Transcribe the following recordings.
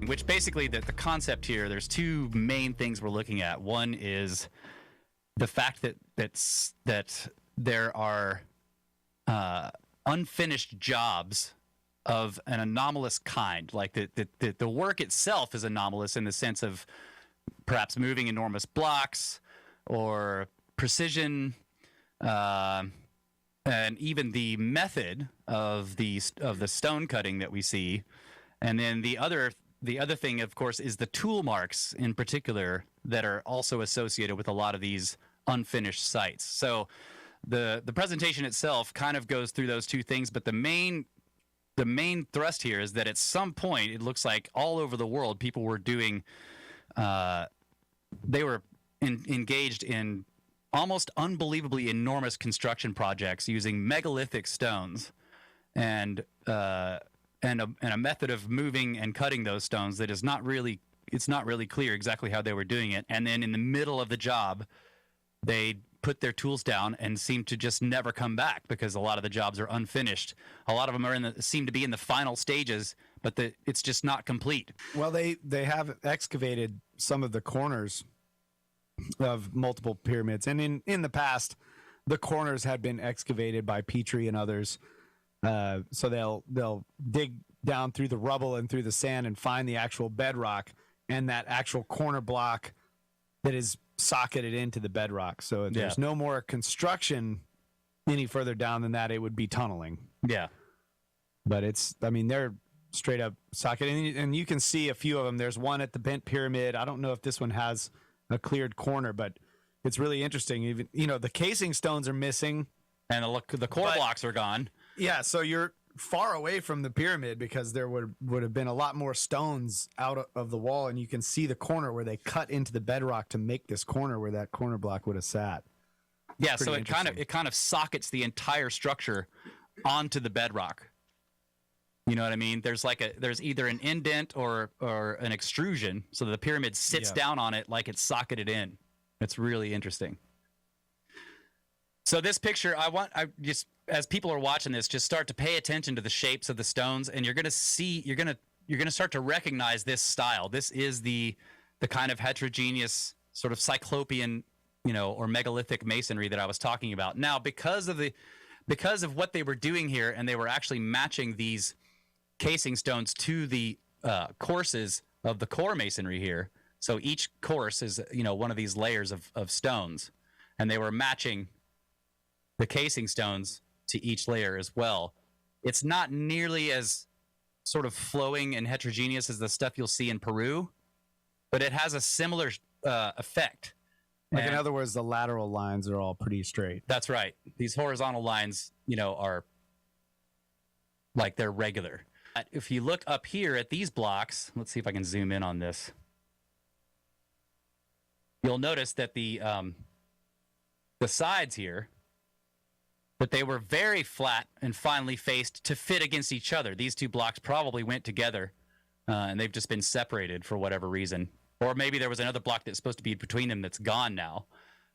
Which basically, the concept here, there's two main things we're looking at. One is the fact that there are unfinished jobs of an anomalous kind. Like the work itself is anomalous in the sense of perhaps moving enormous blocks or precision, and even the method of the stone cutting that we see. And then the other thing, of course, is the tool marks in particular that are also associated with a lot of these unfinished sites. So the presentation itself kind of goes through those two things, but the main thrust here is that at some point, it looks like all over the world, people were doing, they were engaged in almost unbelievably enormous construction projects using megalithic stones and a method of moving and cutting those stones that is not really clear exactly how they were doing it. And then in the middle of the job, they put their tools down and seem to just never come back because a lot of the jobs are unfinished. A lot of them seem to be in the final stages, but it's just not complete. Well, they have excavated some of the corners of multiple pyramids, and in the past, the corners had been excavated by Petrie and others. So they'll dig down through the rubble and through the sand and find the actual bedrock and that actual corner block that is socketed into the bedrock. So if there's no more construction any further down than that, it would be tunneling. Yeah. But they're straight up socketed. And you can see a few of them. There's one at the bent pyramid. I don't know if this one has a cleared corner, but it's really interesting. Even, the casing stones are missing. And the core blocks are gone. Yeah, so you're far away from the pyramid because there would have been a lot more stones out of the wall, and you can see the corner where they cut into the bedrock to make this corner where that corner block would have sat. Yeah, so it kind of sockets the entire structure onto the bedrock. You know what I mean? There's either an indent or an extrusion, so the pyramid sits down on it like it's socketed in. It's really interesting. So this picture, I just, as people are watching this, just start to pay attention to the shapes of the stones, and you're gonna start to recognize this style. This is the kind of heterogeneous sort of cyclopean, or megalithic masonry that I was talking about. Now, because of what they were doing here, and they were actually matching these casing stones to the courses of the core masonry here. So each course is, one of these layers of stones, and they were matching the casing stones to each layer as well. It's not nearly as sort of flowing and heterogeneous as the stuff you'll see in Peru, but it has a similar effect. In other words, the lateral lines are all pretty straight. That's right. These horizontal lines, are like they're regular. If you look up here at these blocks, let's see if I can zoom in on this. You'll notice that the sides here, that they were very flat and finely faced to fit against each other. These two blocks probably went together, and they've just been separated for whatever reason. Or maybe there was another block that's supposed to be between them that's gone now.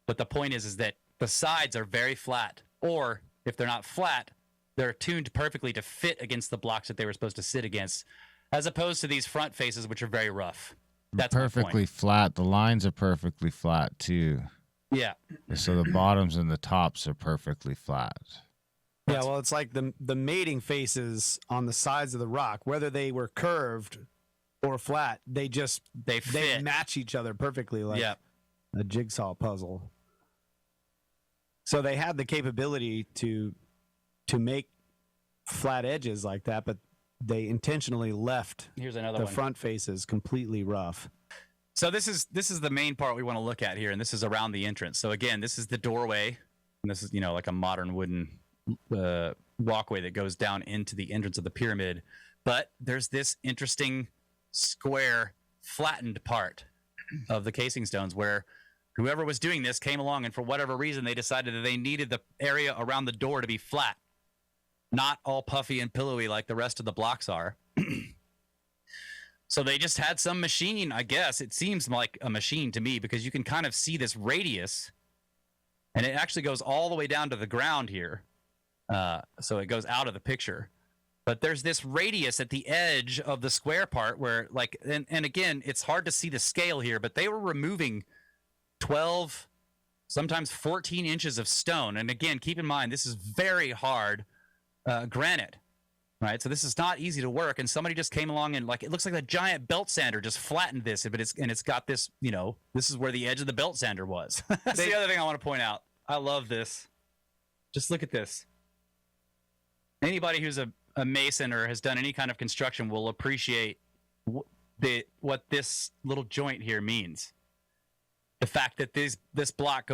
But the point is that the sides are very flat. Or if they're not flat, they're tuned perfectly to fit against the blocks that they were supposed to sit against, as opposed to these front faces, which are very rough. That's perfectly flat. The lines are perfectly flat, too. Yeah. So the bottoms and the tops are perfectly flat. Yeah, well, it's like the mating faces on the sides of the rock, whether they were curved or flat, they match each other perfectly, like a jigsaw puzzle. So they had the capability to make flat edges like that, but they intentionally left the front faces completely rough. So this is the main part we want to look at here, and this is around the entrance. So again, this is the doorway, and this is like a modern wooden walkway that goes down into the entrance of the pyramid. But there's this interesting square flattened part of the casing stones where whoever was doing this came along, and for whatever reason they decided that they needed the area around the door to be flat, not all puffy and pillowy like the rest of the blocks are. So they just had some machine, I guess. It seems like a machine to me because you can kind of see this radius, and it actually goes all the way down to the ground here. So it goes out of the picture. But there's this radius at the edge of the square part where, like, and again, it's hard to see the scale here, but they were removing 12, sometimes 14 inches of stone. And again, keep in mind, this is very hard granite, right? So this is not easy to work. And somebody just came along and, like, it looks like a giant belt sander just flattened this, but it's got this, you know, this is where the edge of the belt sander was. That's the other thing I want to point out. I love this. Just look at this. Anybody who's a mason or has done any kind of construction will appreciate what this little joint here means. The fact that this block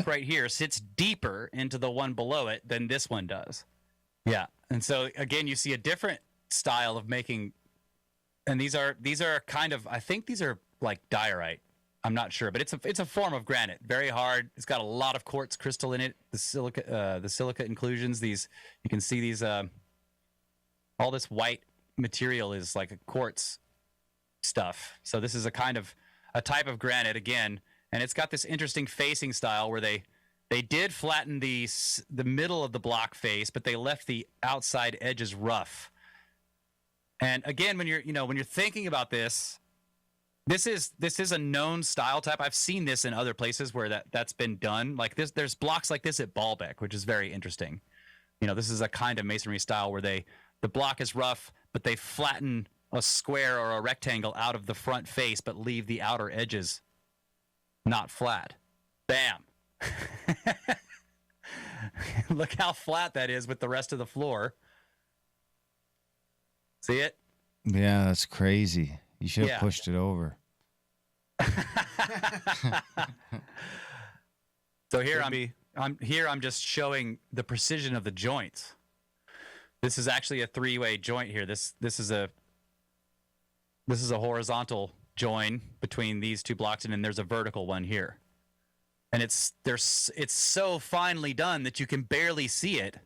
right here sits deeper into the one below it than this one does. Yeah. And so again, you see a different style of making, and these are kind of, I think these are like diorite. I'm not sure, but it's a form of granite, very hard. It's got a lot of quartz crystal in it. The silica inclusions. These, you can see these. All this white material is like a quartz stuff. So this is a type of granite again, and it's got this interesting facing style where they did flatten the middle of the block face, but they left the outside edges rough. And again, when you're thinking about this. This is a known style type. I've seen this in other places where that's been done. Like this, there's blocks like this at Baalbek, which is very interesting. You know, this is a kind of masonry style where the block is rough, but they flatten a square or a rectangle out of the front face, but leave the outer edges not flat. Bam. Look how flat that is with the rest of the floor. See it? Yeah, that's crazy. You should have pushed it over. So here I'm just showing the precision of the joints. This is actually a three-way joint here. This is a horizontal join between these two blocks, and then there's a vertical one here. And it's so finely done that you can barely see it.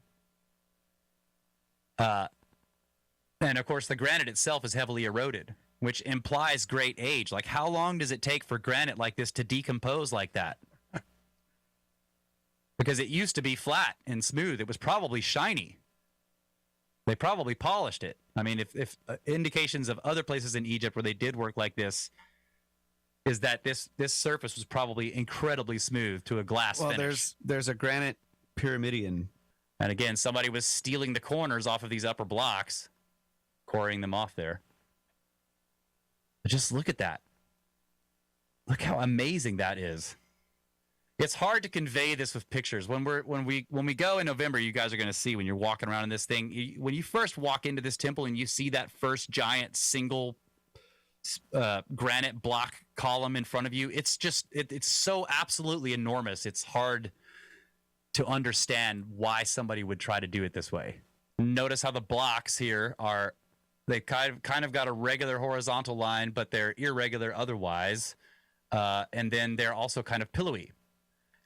And of course, the granite itself is heavily eroded, which implies great age. Like, how long does it take for granite like this to decompose like that? Because it used to be flat and smooth. It was probably shiny. They probably polished it. I mean, if indications of other places in Egypt where they did work like this is that this surface was probably incredibly smooth to a glass finish. Well, there's a granite pyramidion. And again, somebody was stealing the corners off of these upper blocks, quarrying them off there. But just look at that. Look how amazing that is. It's hard to convey this with pictures. When we go in November, you guys are going to see when you're walking around in this thing. When you first walk into this temple and you see that first giant single granite block column in front of you, it's so absolutely enormous. It's hard to understand why somebody would try to do it this way. Notice how the blocks here are. They kind of got a regular horizontal line, but they're irregular otherwise. And then they're also kind of pillowy.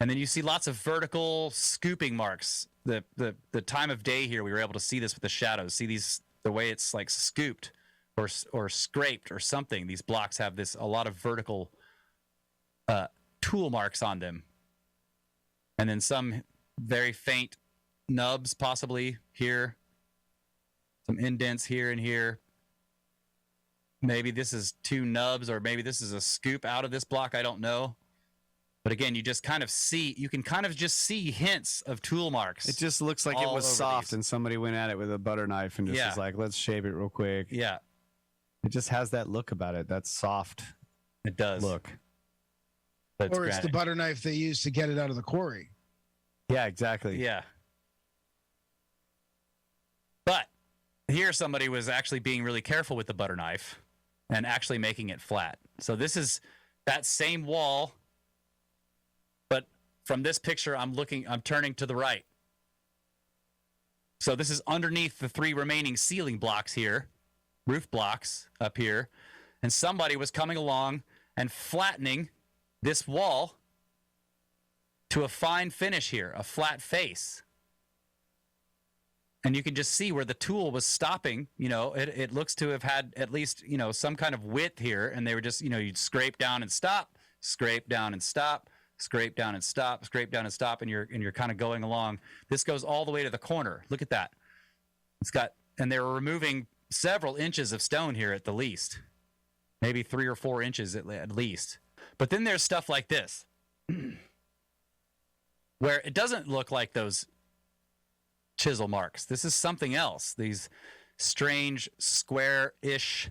And then you see lots of vertical scooping marks. The time of day here, we were able to see this with the shadows. See the way it's like scooped or scraped or something. These blocks have a lot of vertical tool marks on them. And then some very faint nubs possibly here. Some indents here and here. Maybe this is two nubs, or maybe this is a scoop out of this block. I don't know. But again, you can kind of just see hints of tool marks. It just looks like it was soft and somebody went at it with a butter knife and just was like, let's shape it real quick. Yeah. It just has that look about it. That soft It does. look. Or it's the butter knife they use to get it out of the quarry. Yeah, exactly. Yeah. But here somebody was actually being really careful with the butter knife and actually making it flat. So this is that same wall, but from this picture I'm turning to the right. So this is underneath the three remaining ceiling blocks here, roof blocks up here, and somebody was coming along and flattening this wall to a fine finish here, a flat face. And you can just see where the tool was stopping. You know, it looks to have had at least, you know, some kind of width here. And they were just, you know, you'd scrape down and stop, scrape down and stop, scrape down and stop, scrape down and stop. And you're kind of going along. This goes all the way to the corner. Look at that. And they were removing several inches of stone here at the least, maybe 3 or 4 inches at least. But then there's stuff like this, where it doesn't look like those chisel marks. This is something else. These strange square-ish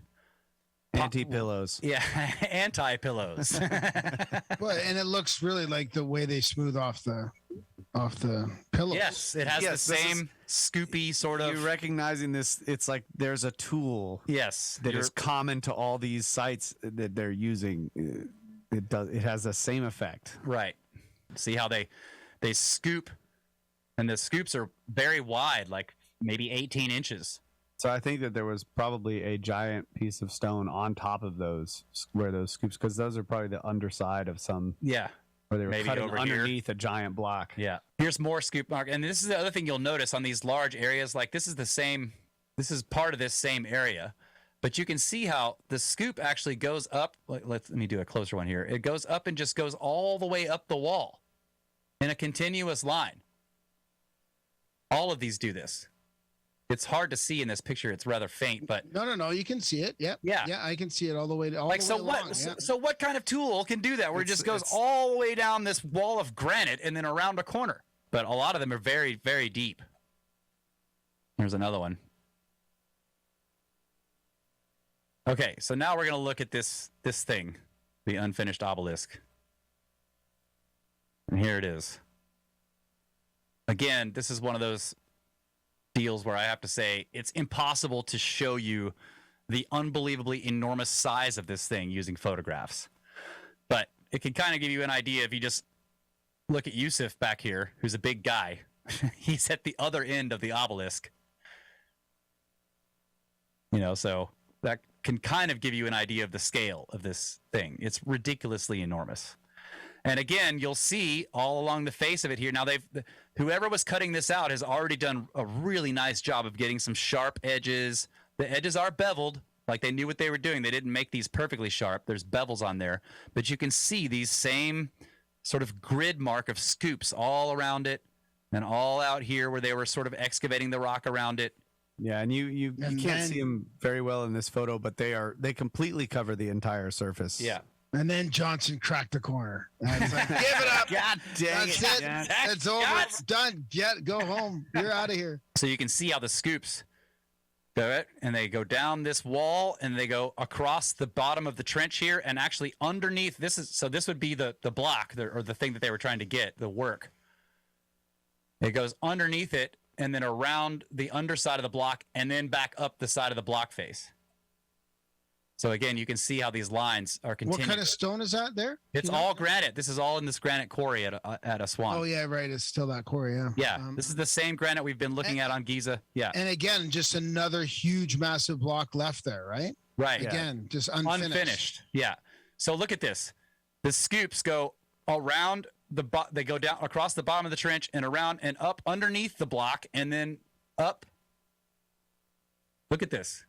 Anti-pillows. Yeah, anti-pillows. Well, and it looks really like the way they smooth off the pillows. Yes, it has the same scoopy sort of. You're recognizing this. It's like there's a tool. Yes, that is common to all these sites that they're using. It has the same effect. Right. See how they scoop, and the scoops are very wide, like maybe 18 inches. So I think that there was probably a giant piece of stone on top of those, where those scoops, because those are probably the underside of some. Yeah. Where they were Maybe cutting over underneath a giant block. Yeah. Here's more scoop mark. And this is the other thing you'll notice on these large areas. Like this is part of this same area. But you can see how the scoop actually goes up. Let me do a closer one here. It goes up and just goes all the way up the wall in a continuous line. All of these do this. It's hard to see in this picture. It's rather faint, but no, you can see it. Yep. Yeah. Yeah, I can see it all the way. So what kind of tool can do that? Where it just goes all the way down this wall of granite and then around a corner? But a lot of them are very, very deep. Here's another one. Okay, so now we're going to look at this thing, the unfinished obelisk. And here it is. Again, this is one of those deals where I have to say it's impossible to show you the unbelievably enormous size of this thing using photographs. But it can kind of give you an idea if you just look at Yusuf back here, who's a big guy. He's at the other end of the obelisk. So that can kind of give you an idea of the scale of this thing. It's ridiculously enormous. And again, you'll see all along the face of it here. Now, whoever was cutting this out has already done a really nice job of getting some sharp edges. The edges are beveled, like they knew what they were doing. They didn't make these perfectly sharp. There's bevels on there. But you can see these same sort of grid mark of scoops all around it and all out here where they were sort of excavating the rock around it. Yeah, and you can't see them very well in this photo, but they completely cover the entire surface. Yeah. And then Johnson cracked the corner. And it's like, give it up. God dang That's it. it. It's over. It's done. Go home. You're out of here. So you can see how the scoops do it, and they go down this wall, and they go across the bottom of the trench here, and actually underneath. This would be the block, or the thing that they were trying to get, the work. It goes underneath it, and then around the underside of the block, and then back up the side of the block face. So again, you can see how these lines are continuing. What kind of stone is that there? It's all granite. This is all in this granite quarry at a swamp. Oh yeah, right. It's still that quarry. Yeah. Yeah. This is the same granite we've been looking at on Giza. Yeah. And again, just another huge, massive block left there, right? Right. Again, just unfinished. Yeah. So look at this. The scoops go around they go down across the bottom of the trench and around and up underneath the block and then up. Look at this.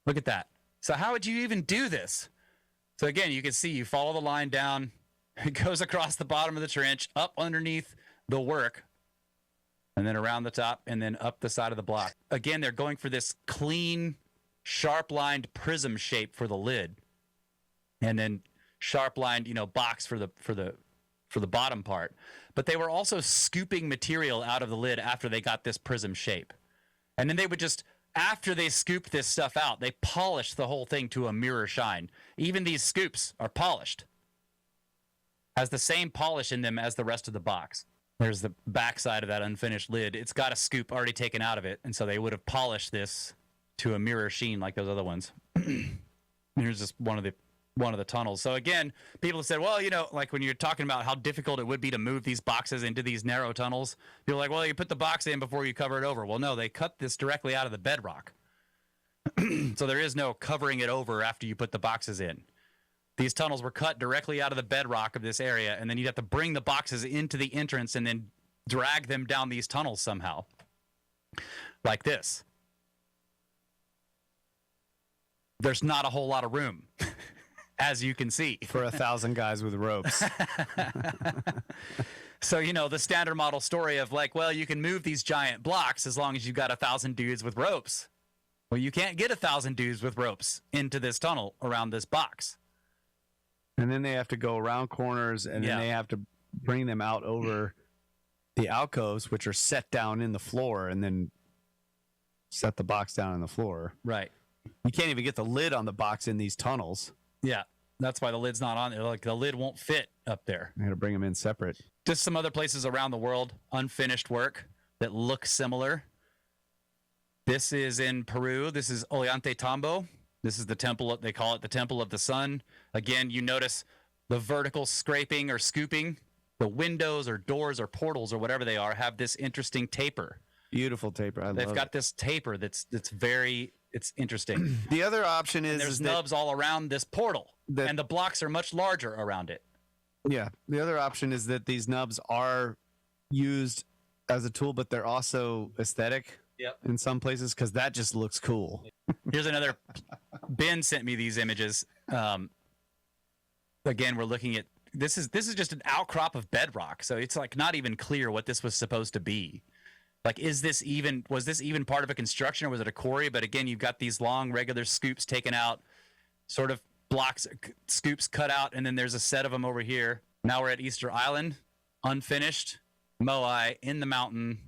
Look at that. So how would you even do this? So again, you can see you follow the line down. It goes across the bottom of the trench, up underneath the work, and then around the top, and then up the side of the block. Again, they're going for this clean, sharp-lined prism shape for the lid, and then sharp-lined, box for the bottom part. But they were also scooping material out of the lid after they got this prism shape, and then they would just. After they scooped this stuff out, they polished the whole thing to a mirror shine. Even these scoops are polished. Has the same polish in them as the rest of the box. There's the backside of that unfinished lid. It's got a scoop already taken out of it, and so they would have polished this to a mirror sheen like those other ones. Here's just one of the tunnels. So again, people have said, well, like when you're talking about how difficult it would be to move these boxes into these narrow tunnels, people are like, well, you put the box in before you cover it over. Well, no, they cut this directly out of the bedrock. So there is no covering it over after you put the boxes in. These tunnels were cut directly out of the bedrock of this area, and then you'd have to bring the boxes into the entrance and then drag them down these tunnels somehow. Like this. There's not a whole lot of room. as you can see. For 1,000 guys with ropes. So, the standard model story of like, well, you can move these giant blocks as long as you've got 1,000 dudes with ropes. Well, you can't get 1,000 dudes with ropes into this tunnel around this box. And then they have to go around corners, and then they have to bring them out over the alcoves, which are set down in the floor, and then set the box down on the floor. Right. You can't even get the lid on the box in these tunnels. Yeah. That's why the lid's not on there. Like the lid won't fit up there. I got to bring them in separate. Just some other places around the world, unfinished work that look similar. This is in Peru. This is Ollantaytambo. This is the temple. They call it the Temple of the Sun. Again, you notice the vertical scraping or scooping. The windows or doors or portals or whatever they are have this interesting taper. Beautiful taper. They've got this taper that's very, it's interesting. The other option There's nubs all around this portal, and the blocks are much larger around it. Yeah. The other option is that these nubs are used as a tool, but they're also aesthetic in some places because that just looks cool. Here's another. Ben sent me these images. Again, we're looking at this is just an outcrop of bedrock, so it's like not even clear what this was supposed to be. Like, was this even part of a construction, or was it a quarry? But again, you've got these long regular scoops taken out, sort of blocks, scoops cut out, and then there's a set of them over here. Now we're at Easter Island, unfinished, moai in the mountain,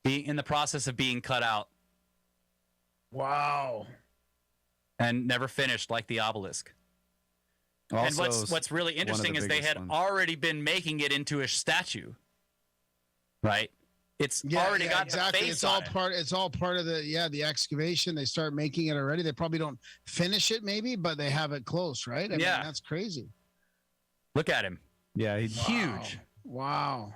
being in the process of being cut out. Wow. And never finished, like the obelisk. Also, and what's really interesting is they had already been making it into a statue, right? It's already got the face it's on all it. It's all part of the excavation. They start making it already. They probably don't finish it, maybe, but they have it close, right? I mean, that's crazy. Look at him. Yeah, he's huge. Wow.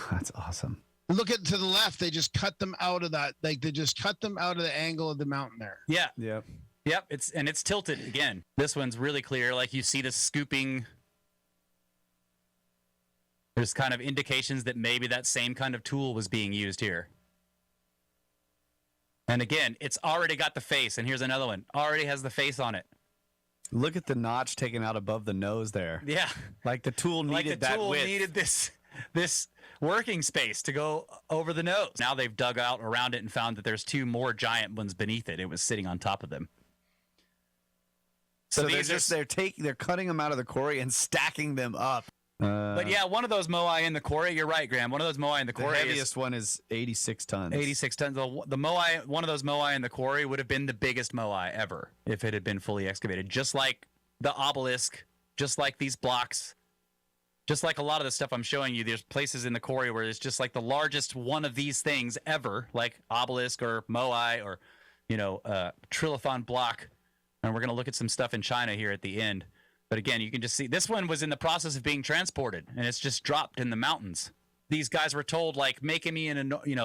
That's awesome. Look at to the left. They just cut them out of that. Like they just cut them out of the angle of the mountain there. Yeah. Yep. Yep. It's tilted again. This one's really clear. Like you see the scooping. There's kind of indications that maybe that same kind of tool was being used here. And again, it's already got the face. And here's another one. Already has the face on it. Look at the notch taken out above the nose there. Yeah. Like the tool needed that width. Needed this working space to go over the nose. Now they've dug out around it and found that there's two more giant ones beneath it. It was sitting on top of them. So they're cutting them out of the quarry and stacking them up. But yeah, one of those moai in the quarry, you're right, Graham. One of those moai in the quarry. The heaviest one is 86 tons. 86 tons. The moai, one of those moai in the quarry would have been the biggest moai ever if it had been fully excavated. Just like the obelisk, just like these blocks, just like a lot of the stuff I'm showing you. There's places in the quarry where it's just like the largest one of these things ever, like obelisk or moai or, trilithon block. And we're going to look at some stuff in China here at the end. But again, you can just see this one was in the process of being transported, and it's just dropped in the mountains. These guys were told, like, making me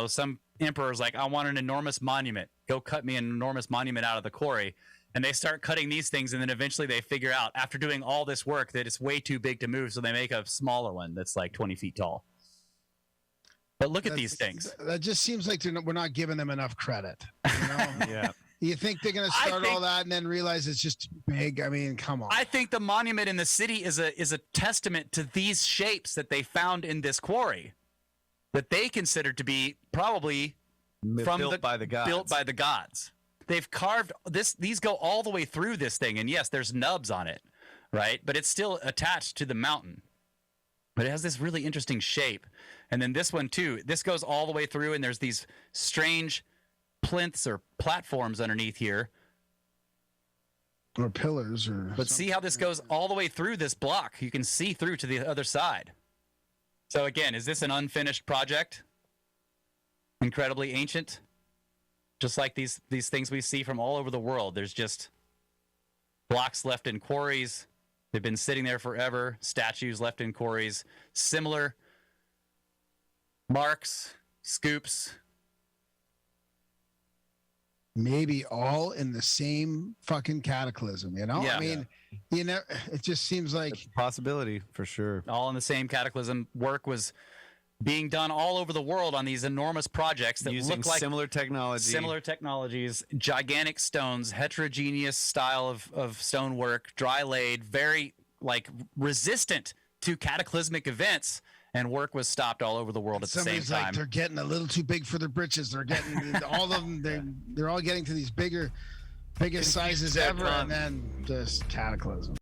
some emperor's like, I want an enormous monument. Go cut me an enormous monument out of the quarry. And they start cutting these things, and then eventually they figure out, after doing all this work, that it's way too big to move, so they make a smaller one that's like 20 feet tall. But look at these things. That just seems like we're not giving them enough credit. Yeah. You think they're going to start all that and then realize it's just big? I mean, come on. I think the monument in the city is a testament to these shapes that they found in this quarry that they considered to be probably built by the gods. They've carved these go all the way through this thing, and yes, there's nubs on it, right? But it's still attached to the mountain. But it has this really interesting shape. And then this one too, this goes all the way through, and there's these strange plinths or platforms underneath here, or pillars, but see how this goes all the way through this block. You can see through to the other side. So again, is this an unfinished project? Incredibly ancient, just like these things we see from all over the world. There's just blocks left in quarries. They've been sitting there forever. Statues left in quarries, similar marks, scoops. Maybe all in the same fucking cataclysm, Yeah. I mean, it just seems like it's a possibility for sure. All in the same cataclysm. Work was being done all over the world on these enormous projects that Using look like similar technologies, gigantic stones, heterogeneous style of stonework, dry laid, very like resistant to cataclysmic events, and work was stopped all over the world at the same Somebody's time. like, they're getting a little too big for their britches. They're getting all of them. They're all getting to these biggest sizes ever, and then just cataclysm.